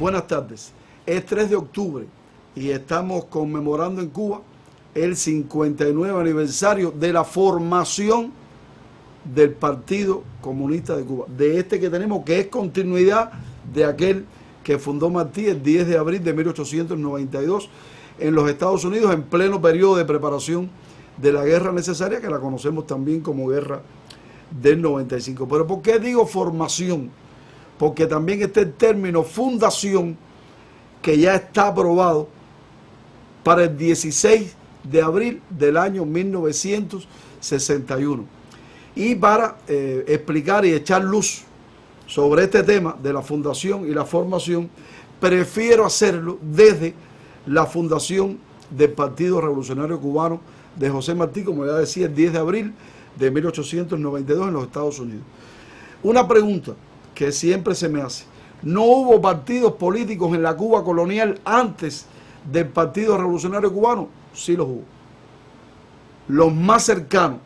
Buenas tardes. Es 3 de octubre y estamos conmemorando en Cuba el 59 aniversario de la formación del Partido Comunista de Cuba, de este que tenemos, que es continuidad de aquel que fundó Martí el 10 de abril de 1892 en los Estados Unidos, en pleno periodo de preparación de la guerra necesaria, que la conocemos también como guerra del 95. Pero ¿por qué digo formación? Porque también está el término fundación, que ya está aprobado para el 16 de abril del año 1961. Y para explicar y echar luz sobre este tema de la fundación y la formación, prefiero hacerlo desde la fundación del Partido Revolucionario Cubano de José Martí, como ya decía, el 10 de abril de 1892 en los Estados Unidos. Una pregunta que siempre se me hace: ¿no hubo partidos políticos en la Cuba colonial antes del Partido Revolucionario Cubano? Sí los hubo. Los más cercanos,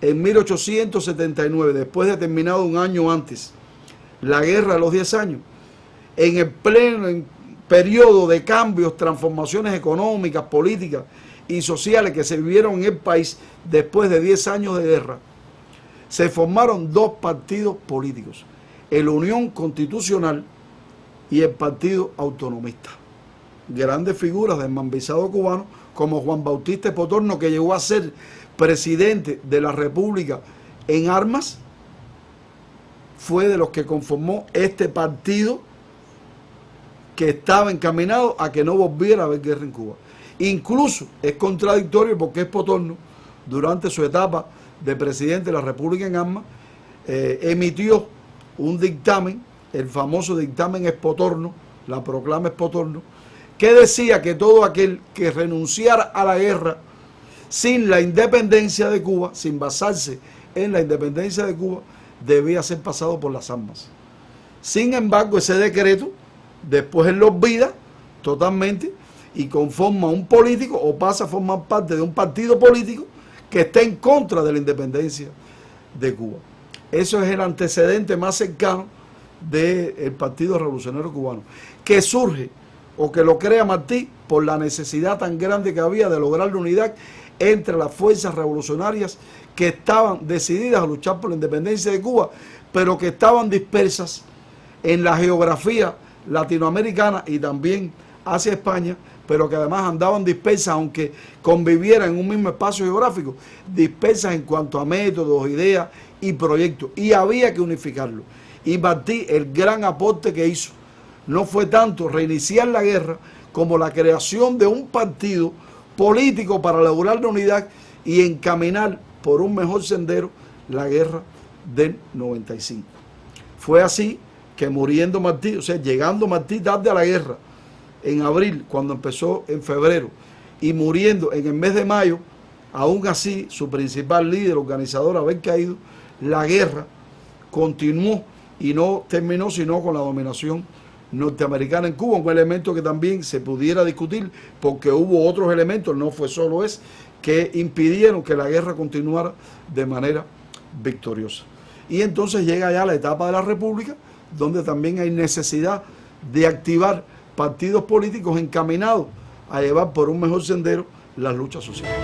en 1879, después de terminado un año antes la guerra de los 10 años, en el pleno periodo de cambios, transformaciones económicas, políticas y sociales que se vivieron en el país después de 10 años de guerra, se formaron 2 partidos políticos: el Unión Constitucional y el Partido Autonomista. Grandes figuras del mambisado cubano, como Juan Bautista Espotorno, que llegó a ser presidente de la República en armas, fue de los que conformó este partido que estaba encaminado a que no volviera a haber guerra en Cuba. Incluso es contradictorio porque Espotorno, durante su etapa de presidente de la República en armas, emitió un dictamen, el famoso dictamen Espotorno, la proclama Espotorno, que decía que todo aquel que renunciara a la guerra sin la independencia de Cuba, sin basarse en la independencia de Cuba, debía ser pasado por las armas. Sin embargo, ese decreto después él lo olvida totalmente y conforma un político o pasa a formar parte de un partido político que está en contra de la independencia de Cuba. Eso es el antecedente más cercano del Partido Revolucionario Cubano, que surge o que lo crea Martí por la necesidad tan grande que había de lograr la unidad entre las fuerzas revolucionarias que estaban decididas a luchar por la independencia de Cuba, pero que estaban dispersas en la geografía latinoamericana y también hacia España, pero que además andaban dispersas, aunque convivieran en un mismo espacio geográfico, dispersas en cuanto a métodos, ideas y proyectos, y había que unificarlo. Y Martí, el gran aporte que hizo no fue tanto reiniciar la guerra como la creación de un partido político para lograr la unidad y encaminar por un mejor sendero la guerra del 95. Fue así que muriendo Martí, o sea, llegando Martí tarde a la guerra, en abril, cuando empezó en febrero, y muriendo en el mes de mayo, aún así su principal líder, organizador, haber caído, la guerra continuó y no terminó sino con la dominación norteamericana en Cuba, un elemento que también se pudiera discutir porque hubo otros elementos, no fue solo ese, que impidieron que la guerra continuara de manera victoriosa. Y entonces llega ya la etapa de la República, donde también hay necesidad de activar partidos políticos encaminados a llevar por un mejor sendero las luchas sociales.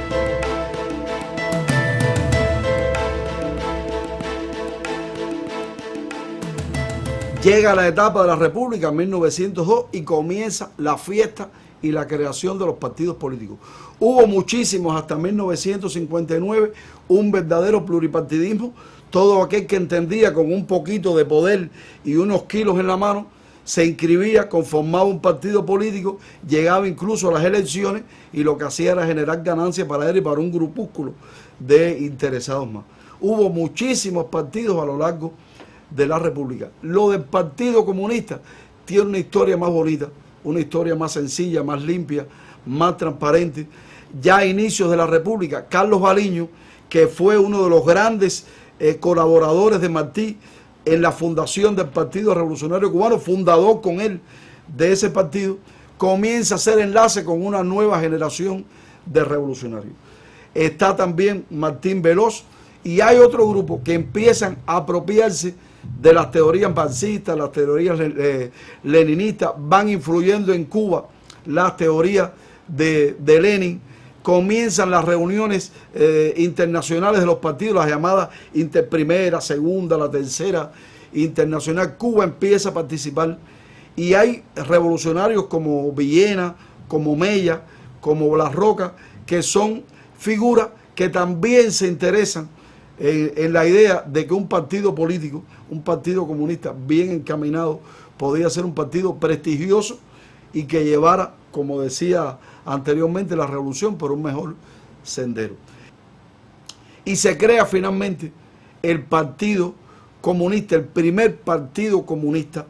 Llega la etapa de la República en 1902 y comienza la fiesta y la creación de los partidos políticos. Hubo muchísimos hasta 1959, un verdadero pluripartidismo. Todo aquel que entendía con un poquito de poder y unos kilos en la mano se inscribía, conformaba un partido político, llegaba incluso a las elecciones y lo que hacía era generar ganancias para él y para un grupúsculo de interesados más. Hubo muchísimos partidos a lo largo de la República. Lo del Partido Comunista tiene una historia más bonita, una historia más sencilla, más limpia, más transparente. Ya a inicios de la República, Carlos Baliño, que fue uno de los grandes colaboradores de Martí en la fundación del Partido Revolucionario Cubano, fundador con él de ese partido, comienza a hacer enlace con una nueva generación de revolucionarios. Está también Martín Veloz Y hay otro grupo que empiezan a apropiarse de las teorías marxistas, las teorías leninistas, van influyendo en Cuba las teorías de Lenin. Comienzan las reuniones internacionales de los partidos, las llamadas primera, segunda, la tercera internacional. Cuba empieza a participar y hay revolucionarios como Villena, como Mella, como Blas Roca, que son figuras que también se interesan en la idea de que un partido político, un partido comunista bien encaminado, podía ser un partido prestigioso y que llevara, como decía anteriormente, la revolución por un mejor sendero. Y se crea finalmente el Partido Comunista, el primer partido comunista,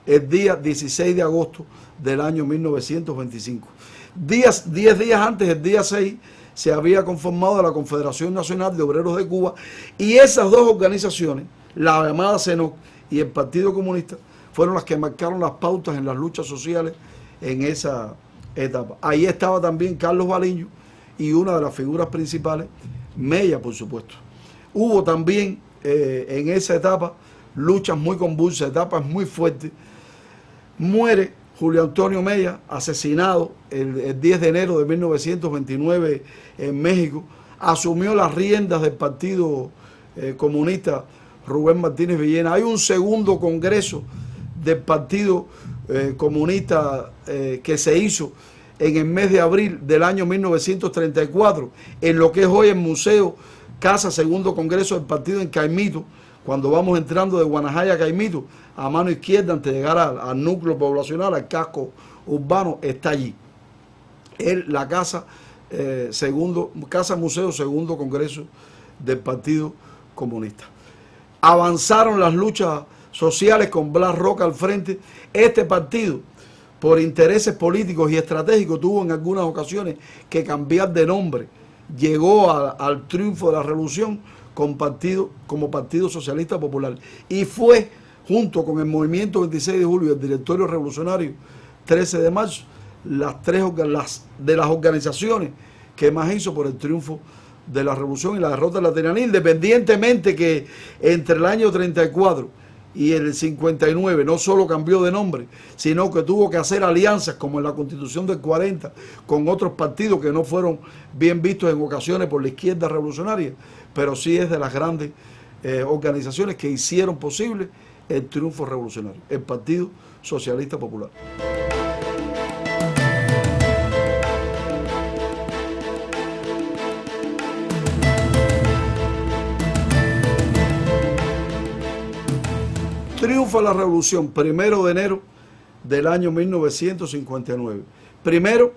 el día 16 de agosto del año 1925. 10 días antes, el día 6, se había conformado la Confederación Nacional de Obreros de Cuba, y esas dos organizaciones, la llamada CENOC y el Partido Comunista, fueron las que marcaron las pautas en las luchas sociales en esa etapa. Ahí estaba también Carlos Baliño y una de las figuras principales, Mella, por supuesto. Hubo también en esa etapa luchas muy convulsas, etapas muy fuertes. Muere Julio Antonio Mella, asesinado el 10 de enero de 1929 en México. Asumió las riendas del Partido Comunista Rubén Martínez Villena. Hay un segundo congreso del Partido Comunista que se hizo en el mes de abril del año 1934, en lo que es hoy el Museo Casa Segundo Congreso del Partido en Caimito. Cuando vamos entrando de Guanajay a Caimito, a mano izquierda, antes de llegar al núcleo poblacional, al casco urbano, está allí. La Casa Museo Segundo Congreso del Partido Comunista. Avanzaron las luchas sociales con Blas Roca al frente. Este partido, por intereses políticos y estratégicos, tuvo en algunas ocasiones que cambiar de nombre. Llegó al triunfo de la revolución como Partido Socialista Popular, y fue, junto con el Movimiento 26 de Julio y el Directorio Revolucionario 13 de marzo, las organizaciones que más hizo por el triunfo de la revolución y la derrota de la tiranía, independientemente que entre el año 34 y el 59 no solo cambió de nombre, sino que tuvo que hacer alianzas, como en la Constitución del 40, con otros partidos que no fueron bien vistos en ocasiones por la izquierda revolucionaria, pero sí es de las grandes organizaciones que hicieron posible el triunfo revolucionario, el Partido Socialista Popular. Triunfa la revolución, 1 de enero del año 1959. Primero,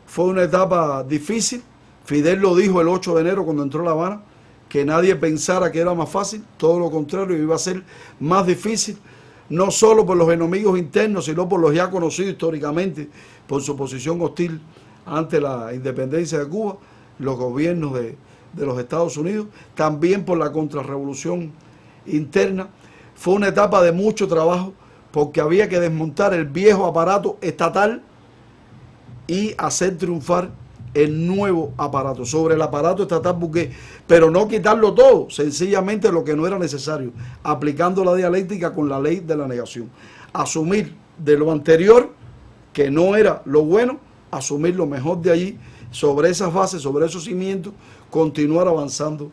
fue una etapa difícil. Fidel lo dijo el 8 de enero cuando entró a La Habana, que nadie pensara que era más fácil, todo lo contrario, iba a ser más difícil, no solo por los enemigos internos, sino por los ya conocidos históricamente, por su posición hostil ante la independencia de Cuba, los gobiernos de los Estados Unidos, también por la contrarrevolución interna. Fue una etapa de mucho trabajo porque había que desmontar el viejo aparato estatal y hacer triunfar el nuevo aparato, sobre el aparato estatal burgués, pero no quitarlo todo, sencillamente lo que no era necesario, aplicando la dialéctica con la ley de la negación. Asumir de lo anterior, que no era lo bueno, asumir lo mejor de allí, sobre esas bases, sobre esos cimientos, continuar avanzando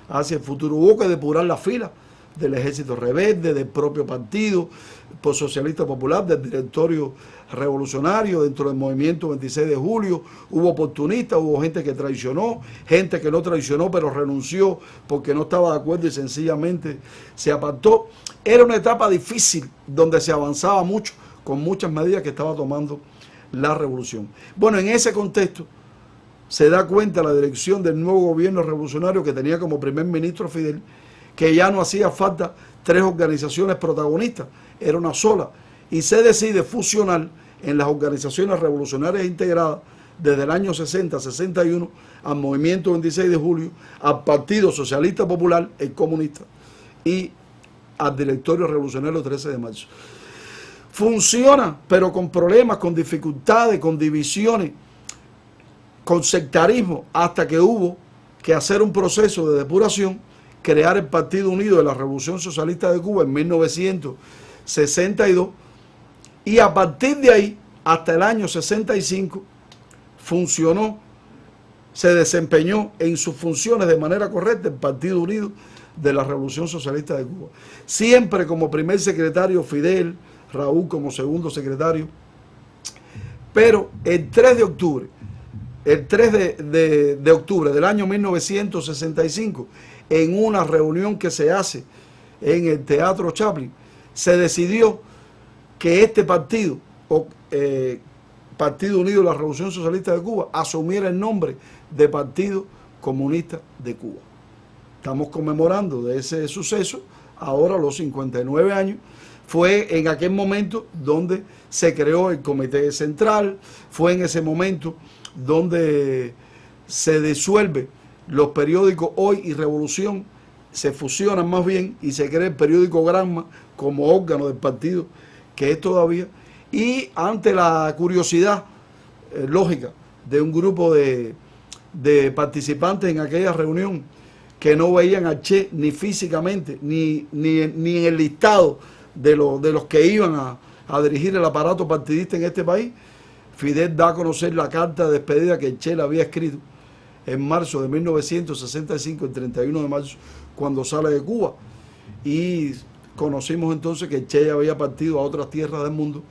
hacia el futuro. Hubo que depurar la fila del Ejército Rebelde, del propio partido Socialista Popular, del Directorio Revolucionario, dentro del Movimiento 26 de Julio, hubo oportunistas, hubo gente que traicionó, gente que no traicionó pero renunció porque no estaba de acuerdo y sencillamente se apartó. Era una etapa difícil donde se avanzaba mucho con muchas medidas que estaba tomando la revolución. Bueno, en ese contexto se da cuenta la dirección del nuevo gobierno revolucionario, que tenía como primer ministro Fidel, que ya no hacía falta 3 organizaciones protagonistas, era una sola, y se decide fusionar en las organizaciones revolucionarias integradas desde el año 60-61 al Movimiento 26 de Julio, al Partido Socialista Popular, el comunista, y al Directorio Revolucionario 13 de marzo. Funciona, pero con problemas, con dificultades, con divisiones, con sectarismo, hasta que hubo que hacer un proceso de depuración crear el Partido Unido de la Revolución Socialista de Cuba en 1962, y a partir de ahí, hasta el año 65, funcionó, se desempeñó en sus funciones de manera correcta el Partido Unido de la Revolución Socialista de Cuba. Siempre como primer secretario Fidel, Raúl como segundo secretario. Pero el 3 de octubre, de octubre del año 1965, en una reunión que se hace en el Teatro Chaplin, se decidió que este partido, Partido Unido de la Revolución Socialista de Cuba, asumiera el nombre de Partido Comunista de Cuba. Estamos conmemorando de ese suceso ahora los 59 años. Fue en aquel momento donde se creó el Comité Central, fue en ese momento donde se disuelve los periódicos Hoy y Revolución, se fusionan más bien y se crea el periódico Granma como órgano del partido que es todavía. Y ante la curiosidad lógica de un grupo de participantes en aquella reunión que no veían a Che ni físicamente, ni en el listado de los que iban a dirigir el aparato partidista en este país, Fidel da a conocer la carta de despedida que Che le había escrito en marzo de 1965, el 31 de marzo, cuando sale de Cuba. Y conocimos entonces que Che había partido a otras tierras del mundo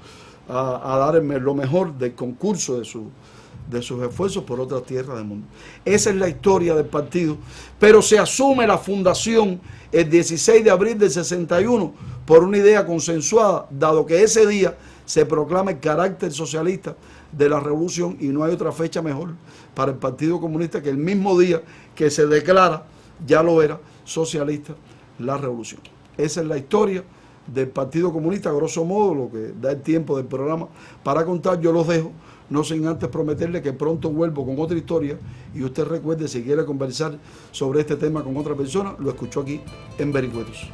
a dar lo mejor del concurso de sus esfuerzos por otras tierras del mundo. Esa es la historia del partido, pero se asume la fundación el 16 de abril del 61 por una idea consensuada, dado que ese día se proclama el carácter socialista de la revolución y no hay otra fecha mejor para el Partido Comunista que el mismo día que se declara, ya lo era, socialista la revolución. Esa es la historia del Partido Comunista, a grosso modo, lo que da el tiempo del programa para contar. Yo los dejo, no sin antes prometerle que pronto vuelvo con otra historia y usted recuerde, si quiere conversar sobre este tema con otra persona, lo escuchó aquí en Vericuetos.